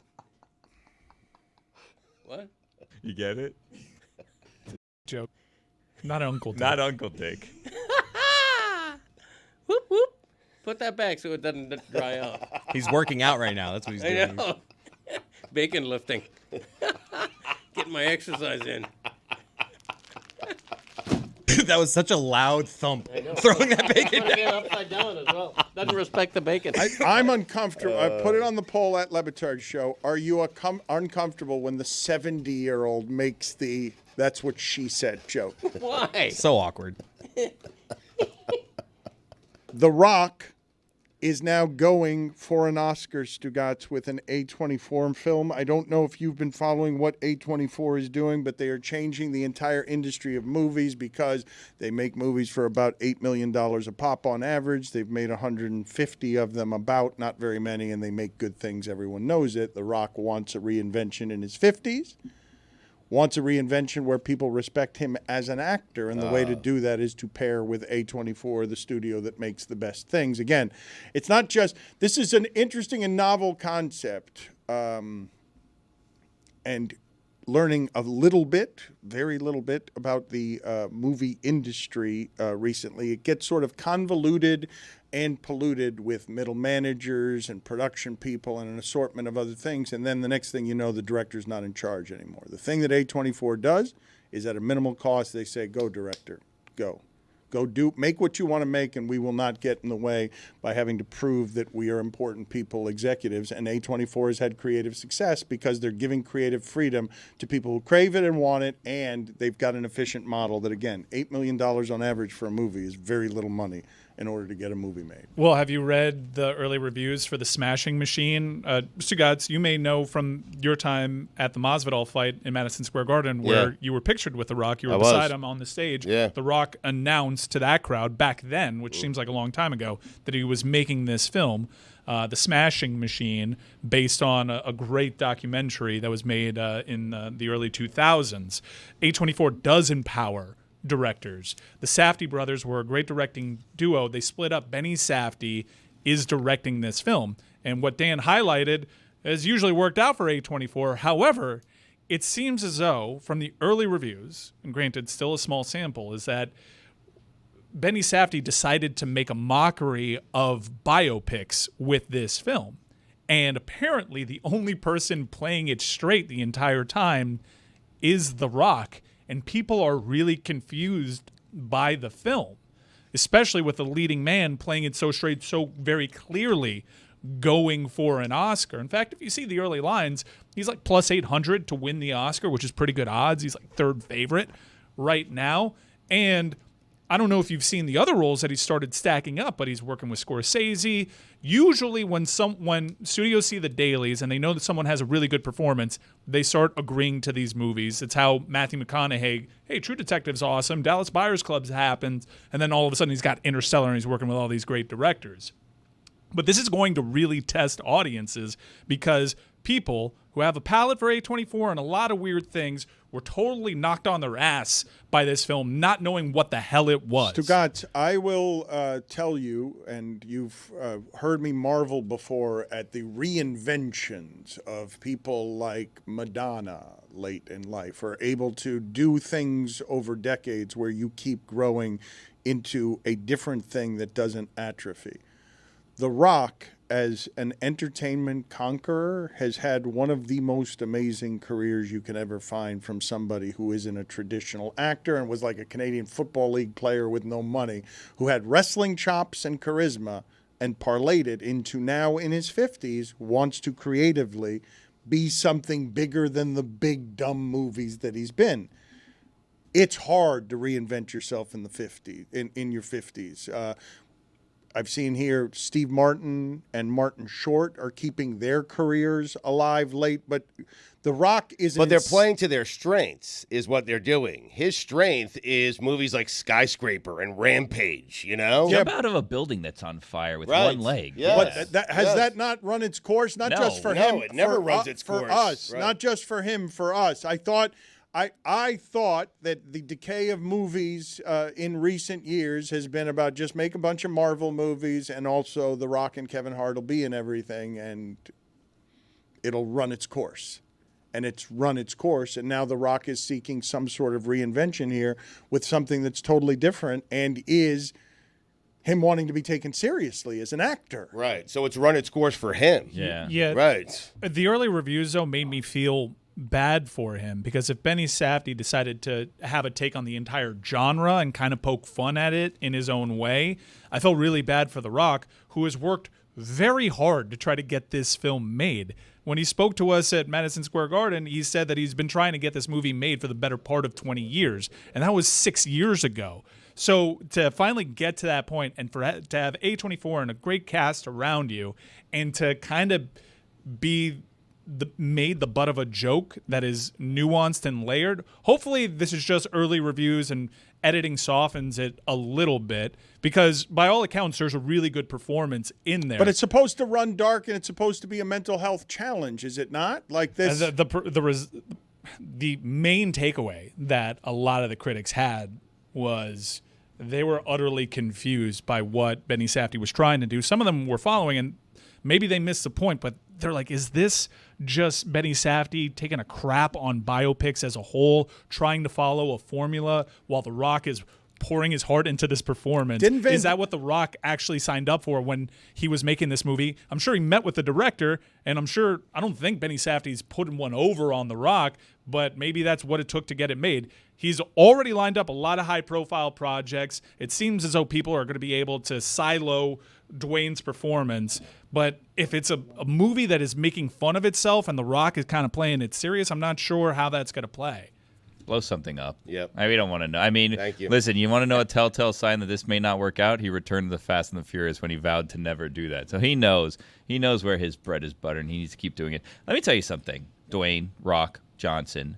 S8: What?
S3: You get it?
S6: Joke. Not Uncle Dick.
S3: Not Uncle Dick.
S8: Whoop, whoop. Put that back so it doesn't dry out.
S7: He's working out right now. That's what he's
S8: I
S7: doing.
S8: know. Bacon lifting. Getting my exercise in.
S7: That was such a loud thump. Throwing that bacon
S8: Put it
S7: down.
S8: in upside down as well. Doesn't respect the bacon.
S1: I'm uncomfortable. I put it on the poll at LeBatard Show. Are you uncomfortable when the 70-year-old makes the "that's what she said" joke?
S8: Why?
S7: So awkward.
S1: The Rock is now going for an Oscar, Stugotz, with an A24 film. I don't know if you've been following what A24 is doing, but they are changing the entire industry of movies because they make movies for about $8 million a pop on average. They've made 150 of them, about, not very many, and they make good things. Everyone knows it. The Rock wants a reinvention in his 50s. Wants a reinvention where people respect him as an actor, and the way to do that is to pair with A24, the studio that makes the best things. Again, it's not just – this is an interesting and novel concept, and learning a little bit, very little bit, about the movie industry recently. It gets sort of convoluted and polluted with middle managers and production people and an assortment of other things. And then the next thing you know, the director's not in charge anymore. The thing that A24 does is at a minimal cost, they say, go, director, go. Go make what you want to make, and we will not get in the way by having to prove that we are important people, executives. And A24 has had creative success because they're giving creative freedom to people who crave it and want it, and they've got an efficient model that, again, $8 million on average for a movie is very little money in order to get a movie made.
S6: Well, have you read the early reviews for the Smashing Machine? Stugotz, you may know from your time at the Masvidal fight in Madison Square Garden where you were pictured with The Rock. You were beside him on the stage.
S2: Yeah.
S6: The Rock announced to that crowd back then, which seems like a long time ago, that he was making this film, The Smashing Machine, based on a great documentary that was made in the early 2000s. A24 does empower directors. The Safdie brothers were a great directing duo. They split up. Benny Safdie is directing this film. And what Dan highlighted has usually worked out for A24. However, it seems as though, from the early reviews, and granted, still a small sample, is that Benny Safdie decided to make a mockery of biopics with this film. And apparently the only person playing it straight the entire time is The Rock. And people are really confused by the film, especially with the leading man playing it so straight, so very clearly going for an Oscar. In fact, if you see the early lines, he's like plus 800 to win the Oscar, which is pretty good odds. He's like third favorite right now. And I don't know if you've seen the other roles that he started stacking up, but he's working with Scorsese. Usually when studios see the dailies and they know that someone has a really good performance, they start agreeing to these movies. It's how Matthew McConaughey, hey, True Detective's awesome, Dallas Buyers Club's happened, and then all of a sudden he's got Interstellar and he's working with all these great directors. But this is going to really test audiences because people who have a palate for A24 and a lot of weird things were totally knocked on their ass by this film, not knowing what the hell it was.
S1: Stugotz, I will tell you, and you've heard me marvel before at the reinventions of people like Madonna late in life, are able to do things over decades where you keep growing into a different thing that doesn't atrophy. The Rock, as an entertainment conqueror, has had one of the most amazing careers you can ever find from somebody who isn't a traditional actor and was like a Canadian Football League player with no money, who had wrestling chops and charisma and parlayed it into, now in his 50s, wants to creatively be something bigger than the big dumb movies that he's been. It's hard to reinvent yourself in the 50s, in your 50s. I've seen here Steve Martin and Martin Short are keeping their careers alive late, but The Rock isn't.
S2: But they're playing to their strengths, is what they're doing. His strength is movies like Skyscraper and Rampage, you know?
S3: Jump out of a building that's on fire with one leg.
S2: Yes.
S1: But has that not run its course? Not just for him.
S2: No, it never runs its course.
S1: For us,
S2: right.
S1: not just for him, for us. I thought that the decay of movies in recent years has been about just make a bunch of Marvel movies and also The Rock and Kevin Hart will be in everything and it'll run its course. And it's run its course, and now The Rock is seeking some sort of reinvention here with something that's totally different and is him wanting to be taken seriously as an actor.
S2: Right, so it's run its course for him.
S6: Yeah.
S2: Right.
S6: The early reviews, though, made me feel bad for him because if Benny Safdie decided to have a take on the entire genre and kind of poke fun at it in his own way, I felt really bad for The Rock, who has worked very hard to try to get this film made. When he spoke to us at Madison Square Garden, he said that he's been trying to get this movie made for the better part of 20 years, and that was 6 years ago. So to finally get to that point and to have A24 and a great cast around you and to kind of be made the butt of a joke that is nuanced and layered. Hopefully this is just early reviews and editing softens it a little bit because by all accounts there's a really good performance in there.
S1: But it's supposed to run dark and it's supposed to be a mental health challenge, is it not? Like this.
S6: The main takeaway that a lot of the critics had was they were utterly confused by what Benny Safdie was trying to do. Some of them were following and maybe they missed the point, but they're like, is this just Benny Safdie taking a crap on biopics as a whole, trying to follow a formula while The Rock is pouring his heart into this performance? Is that what The Rock actually signed up for when he was making this movie? I'm sure he met with the director, and I don't think Benny Safdie's putting one over on The Rock, but maybe that's what it took to get it made. He's already lined up a lot of high-profile projects. It seems as though people are going to be able to silo Dwayne's performance, but if it's a movie that is making fun of itself and The Rock is kind of playing it serious, I'm not sure how that's going to play.
S3: Blow something up.
S2: Yep.
S3: We don't want to know. I mean, listen, you want to know a telltale sign that this may not work out? He returned to the Fast and the Furious when he vowed to never do that. So he knows where his bread is buttered, and he needs to keep doing it. Let me tell you something, Dwayne Rock Johnson.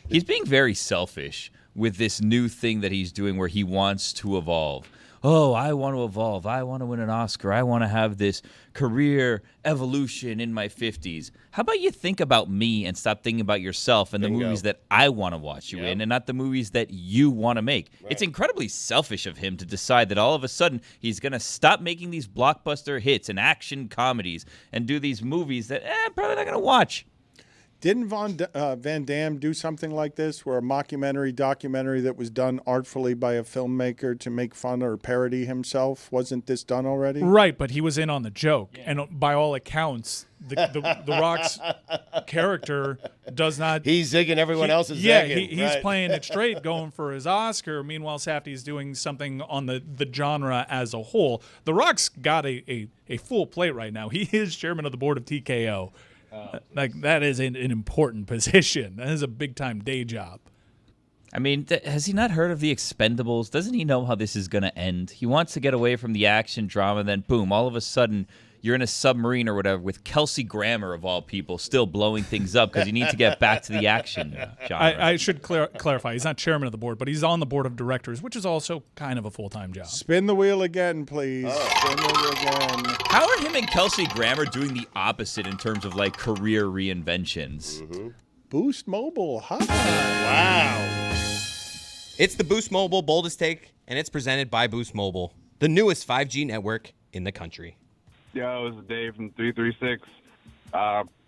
S3: He's being very selfish with this new thing that he's doing where he wants to evolve. oh, I want to evolve. I want to win an Oscar. I want to have this career evolution in my 50s. How about you think about me and stop thinking about yourself and the movies that I want to watch you in and not the movies that you want to make? Right. It's incredibly selfish of him to decide that all of a sudden he's going to stop making these blockbuster hits and action comedies and do these movies that I'm probably not going to watch.
S1: Didn't Van Damme do something like this, where a documentary that was done artfully by a filmmaker to make fun or parody himself? Wasn't this done already?
S6: Right, but he was in on the joke. Yeah. And by all accounts, the Rock's character does not...
S2: He's zigging, everyone else is
S6: zigging.
S2: Yeah,
S6: he's playing it straight, going for his Oscar. Meanwhile, Safdie's doing something on the genre as a whole. The Rock's got a full plate right now. He is chairman of the board of TKO. Like, that is an important position. That is a big-time day job.
S3: I mean, has he not heard of the Expendables? Doesn't he know how this is going to end? He wants to get away from the action drama, then boom, all of a sudden you're in a submarine or whatever with Kelsey Grammer, of all people, still blowing things up because you need to get back to the action genre.
S6: I should clarify. He's not chairman of the board, but he's on the board of directors, which is also kind of a full-time job.
S1: Spin the wheel again, please. Spin the wheel again.
S3: How are him and Kelsey Grammer doing the opposite in terms of, like, career reinventions?
S1: Mm-hmm. Boost Mobile. Huh?
S2: Wow.
S7: It's the Boost Mobile Boldest Take, and it's presented by Boost Mobile, the newest 5G network in the country.
S10: Yo, this is Dave from 336.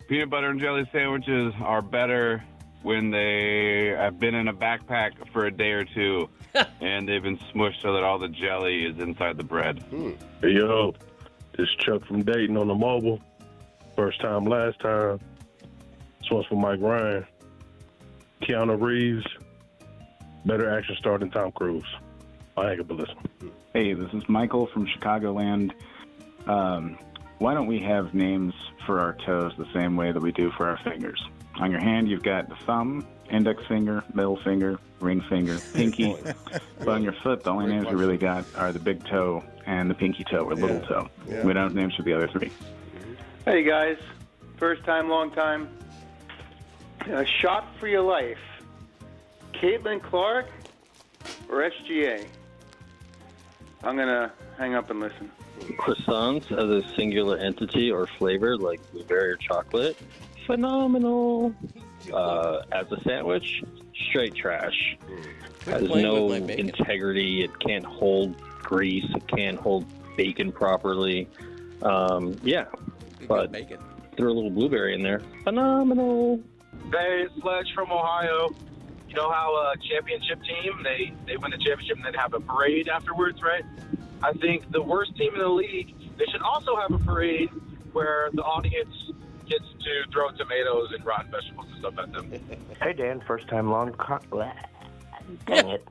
S10: Peanut butter and jelly sandwiches are better when they have been in a backpack for a day or two and they've been smushed so that all the jelly is inside the bread.
S11: Hey, yo, this is Chuck from Dayton on the mobile. First time, last time. This one's for Mike Ryan. Keanu Reeves, better action star than Tom Cruise. I ain't gonna listen.
S12: Hey, this is Michael from Chicagoland. Why don't we have names for our toes the same way that we do for our fingers? On your hand, you've got the thumb, index finger, middle finger, ring finger, pinky. But on your foot, the only names we really got are the big toe and the pinky toe or little toe. Yeah. We don't have names for the other three.
S13: Hey, guys. First time, long time. A shot for your life. Caitlin Clark or SGA? I'm going to hang up and listen.
S14: Croissants as a singular entity or flavor, like blueberry or chocolate, phenomenal. As a sandwich, straight trash. Has no integrity. It can't hold grease. It can't hold bacon properly. Yeah, but throw a little blueberry in there. Phenomenal.
S15: Hey, it's Sledge from Ohio. You know how a championship team, they win the championship and then have a parade afterwards, right? I think the worst team in the league, they should also have a parade where the audience gets to throw tomatoes and rotten vegetables and stuff at them.
S16: Hey, Dan, first time, long dang it.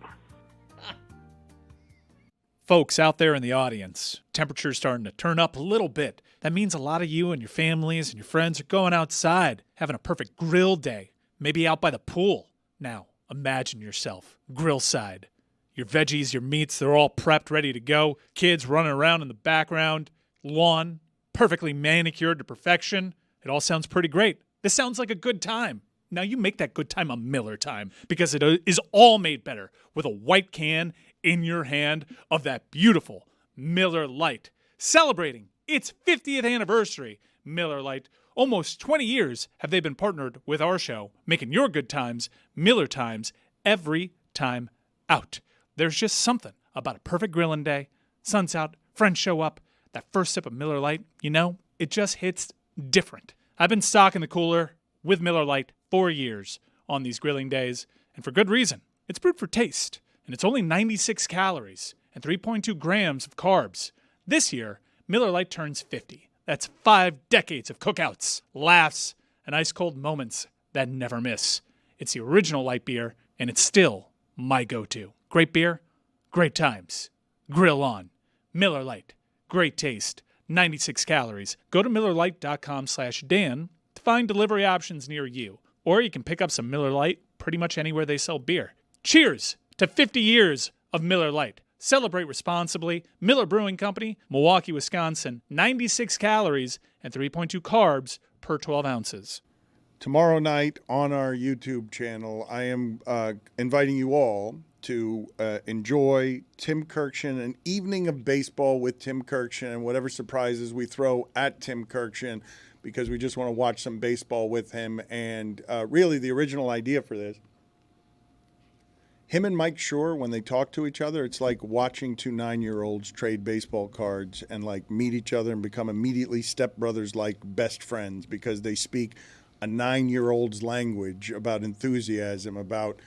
S6: Folks out there in the audience, temperature's starting to turn up a little bit. That means a lot of you and your families and your friends are going outside, having a perfect grill day, maybe out by the pool. Now, imagine yourself, grill side. Your veggies, your meats, they're all prepped, ready to go. Kids running around in the background. Lawn, perfectly manicured to perfection. It all sounds pretty great. This sounds like a good time. Now you make that good time a Miller time, because it is all made better with a white can in your hand of that beautiful Miller Lite. Celebrating its 50th anniversary, Miller Lite. Almost 20 years have they been partnered with our show, making your good times Miller times every time out. There's just something about a perfect grilling day. Sun's out, friends show up, that first sip of Miller Lite, you know, it just hits different. I've been stocking the cooler with Miller Lite for years on these grilling days, and for good reason. It's brewed for taste, and it's only 96 calories and 3.2 grams of carbs. This year, Miller Lite turns 50. That's 5 decades of cookouts, laughs, and ice-cold moments that never miss. It's the original light beer, and it's still my go-to. Great beer, great times. Grill on. Miller Lite. Great taste. 96 calories. Go to MillerLite.com/Dan to find delivery options near you. Or you can pick up some Miller Lite pretty much anywhere they sell beer. Cheers to 50 years of Miller Lite. Celebrate responsibly. Miller Brewing Company, Milwaukee, Wisconsin. 96 calories and 3.2 carbs per 12 ounces.
S1: Tomorrow night on our YouTube channel, I am inviting you all to enjoy Tim Kirkshin, an evening of baseball with Tim Kirkshin, and whatever surprises we throw at Tim Kirkshin, because we just want to watch some baseball with him. And really, the original idea for this, him and Mike Schur, when they talk to each other, it's like watching two 9-year-olds trade baseball cards and like meet each other and become immediately stepbrothers, like best friends, because they speak a 9-year-old's language about enthusiasm, about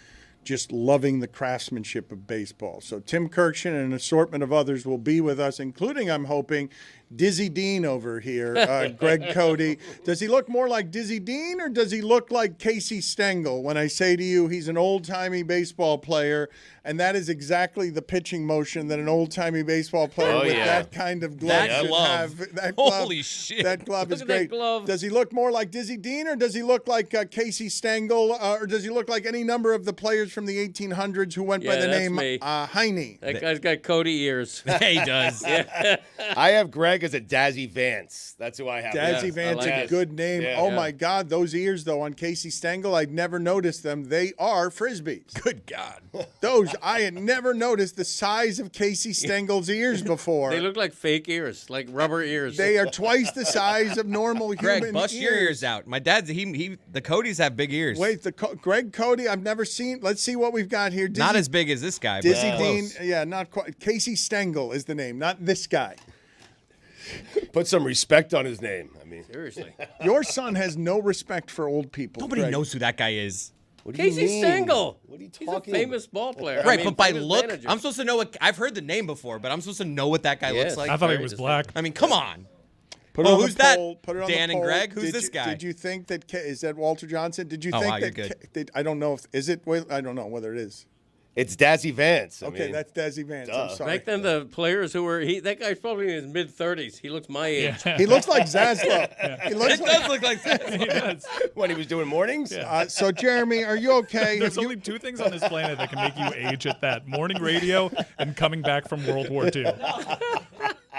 S1: just loving the craftsmanship of baseball. So Tim Kirkshin and an assortment of others will be with us, including, I'm hoping, Dizzy Dean over here, Greg Cody. Does he look more like Dizzy Dean, or does he look like Casey Stengel when I say to you he's an old-timey baseball player, and that is exactly the pitching motion that an old-timey baseball player with that kind of glove should have. That glove,
S7: Holy shit.
S1: That glove is
S8: Look at
S1: great.
S8: that glove.
S1: Does he look more like Dizzy Dean, or does he look like Casey Stengel, or does he look like any number of the players from the 1800s who went by the
S8: that's
S1: name
S8: me.
S1: Heine?
S8: That guy's got Cody ears.
S7: Yeah, he does.
S8: Yeah.
S2: I have Greg as a Dazzy Vance. That's who I have.
S1: Dazzy
S8: Yes,
S1: Vance,
S8: I like
S1: a
S8: it.
S1: good name.
S2: Yeah.
S1: Oh
S2: Yeah.
S1: my God, those ears though on Casey Stengel, I'd never noticed them. They are frisbees.
S7: Good God.
S1: Those, I had never noticed the size of Casey Stengel's ears before.
S8: They look like fake ears, like rubber ears.
S1: They are twice the size of normal human
S7: Greg, bust your ears out. My dad's the Codys have big ears.
S1: Wait, Greg Cody, I've never seen. Let's see what we've got here.
S7: Not as big as this guy, but
S1: Dizzy Dean,
S7: close.
S1: yeah, not quite. Casey Stengel is the name, not this guy.
S2: Put some respect on his name. I mean,
S8: seriously.
S1: Your son has no respect for old people.
S7: Nobody
S1: Greg.
S7: knows who that guy is.
S2: what do you
S8: Casey
S2: mean?
S8: Stengel.
S2: What are you
S8: He's a
S2: talking
S8: famous ball player.
S7: Right,
S8: I mean,
S7: but by
S8: famous
S7: look,
S8: manager.
S7: I'm supposed to know what I've heard the name before, but I'm supposed to know what that guy
S8: Yes.
S7: looks like.
S6: I thought he
S8: Very
S6: was
S8: distinct.
S6: black.
S7: I mean, come on.
S1: Put it
S7: Oh,
S1: on
S7: who's
S1: the
S7: that?
S1: poll. Put it on
S7: Dan
S1: the
S7: and
S1: poll.
S7: Greg? Who's
S1: Did
S7: this
S1: you-
S7: guy?
S1: Did you think that is that Walter Johnson? Did you
S7: Oh,
S1: think
S7: wow,
S1: that
S7: you're good.
S1: I don't know if is it. Well, I don't know whether it is.
S2: It's Dazzy Vance. I
S1: Okay,
S2: mean,
S1: that's Dazzy Vance. I'm
S2: duh.
S1: sorry.
S8: Back then, the players who were that guy's probably in his mid-30s. He looks my age.
S1: He looks like Zaslow. He looks
S7: It does look like that.
S6: He does.
S2: when he was doing mornings.
S1: So Jeremy, are you okay?
S6: There's
S1: Have you-
S6: only two things on this planet that can make you age at that: morning radio and coming back from World War II.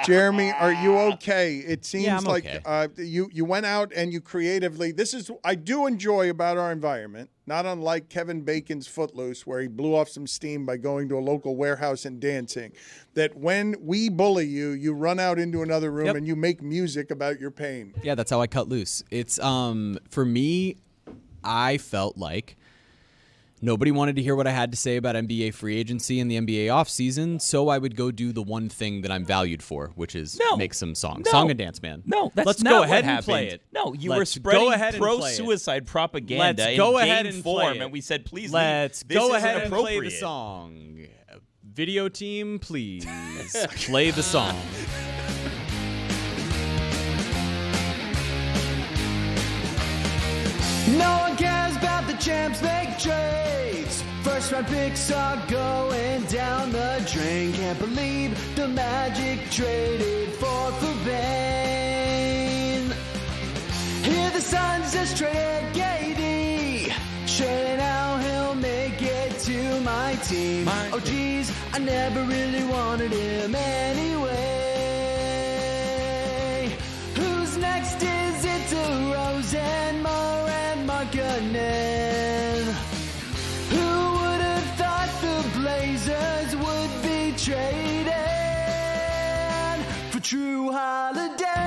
S1: Jeremy, are you okay? It seems
S4: I'm
S1: like
S4: okay.
S1: you went out and you creatively. This is I do enjoy about our environment. Not unlike Kevin Bacon's Footloose, where he blew off some steam by going to a local warehouse and dancing. That when we bully you, you run out into another room
S4: Yep.
S1: and you make music about your pain.
S4: Yeah, that's how I cut loose. It's for me, I felt like nobody wanted to hear what I had to say about NBA free agency and the NBA offseason, so I would go do the one thing that I'm valued for, which is make some songs. Song and dance, man.
S3: No, that's
S4: Let's
S3: not
S4: go
S3: what
S4: ahead and
S3: happened.
S4: play it.
S3: No, you
S4: Let's
S3: were spreading
S4: go ahead and play it.
S3: pro-suicide propaganda
S4: Let's
S3: in
S4: go
S3: game
S4: ahead and
S3: form,
S4: play it.
S3: and we said, please
S4: Let's
S3: leave. This
S4: go
S3: isn't
S4: ahead and play the
S3: appropriate.
S4: song. Video team, please play the song.
S17: No one cares about the champs make trades. First round picks are going down the drain. Can't believe the Magic traded for Bane. Here the Suns just traded KD. Showing how he'll make it to my team. Oh geez, I never really wanted him anyway. Who's next? Is it DeRozan, Moore, and Markkanen? Who would have thought the Blazers would be traded for True Holiday?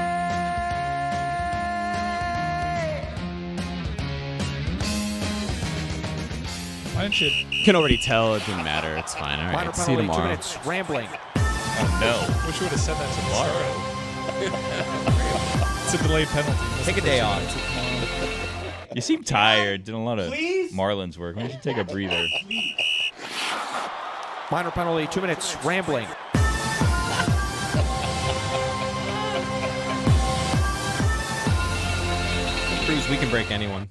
S6: Why don't you?
S4: Can already tell it didn't matter. It's fine. All
S9: Minor
S4: right, see you
S9: penalty, 2
S4: tomorrow.
S9: minutes, rambling.
S3: Oh, no.
S6: Wish you would have said that tomorrow. It's a delayed penalty.
S7: Take a day off.
S3: You seem tired. Did a lot of Marlins work. Why don't you take a breather?
S9: Minor penalty, 2 minutes, rambling.
S7: Cruz, we can break anyone.